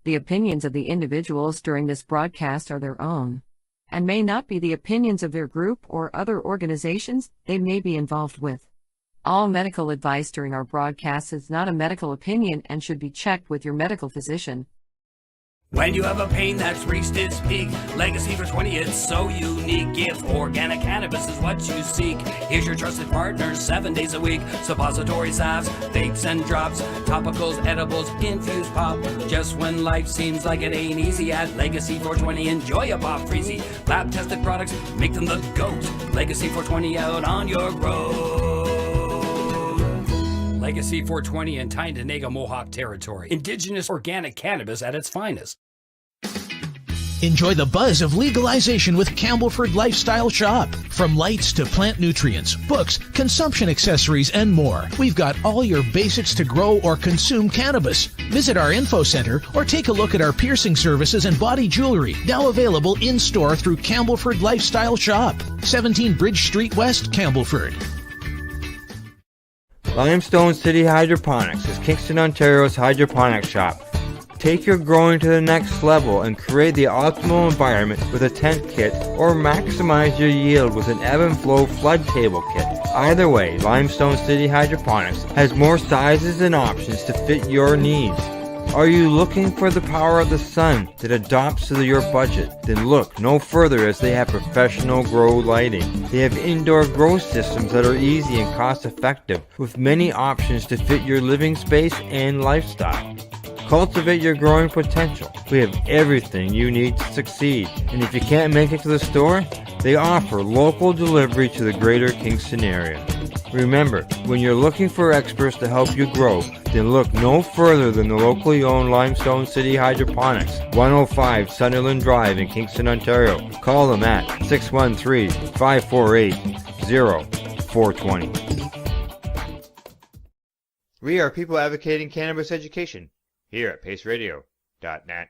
The opinions of the individuals during this broadcast are their own, and may not be the opinions of their group or other organizations they may be involved with. All medical advice during our broadcast is not a medical opinion and should be checked with your medical physician. When you have a pain that's reached its peak, Legacy for 20, it's so unique. If organic cannabis is what you seek, here's your trusted partner 7 days a week. Suppository salves, vapes and drops, topicals, edibles, infused pop. Just when life seems like it ain't easy, at Legacy 420, enjoy a pop freezy. Lab tested products, make them the GOAT. Legacy 420 out on your road. Legacy 420 in Tyndonega Mohawk territory. Indigenous organic cannabis at its finest. Enjoy the buzz of legalization with Campbellford Lifestyle Shop. From lights to plant nutrients, books, consumption accessories, and more, we've got all your basics to grow or consume cannabis. Visit our info center or take a look at our piercing services and body jewelry, now available in-store through Campbellford Lifestyle Shop, 17 Bridge Street West, Campbellford. Limestone City Hydroponics is Kingston, Ontario's hydroponics shop. Take your growing to the next level and create the optimal environment with a tent kit, or maximize your yield with an ebb and flow flood table kit. Either way, Limestone City Hydroponics has more sizes and options to fit your needs. Are you looking for the power of the sun that adapts to your budget? Then look no further, as they have professional grow lighting. They have indoor grow systems that are easy and cost effective, with many options to fit your living space and lifestyle. Cultivate your growing potential. We have everything you need to succeed. And if you can't make it to the store, they offer local delivery to the greater Kingston area. Remember, when you're looking for experts to help you grow, then look no further than the locally owned Limestone City Hydroponics, 105 Sunderland Drive in Kingston, Ontario. Call them at 613-548-0420. We are people advocating cannabis education here at paceradio.net.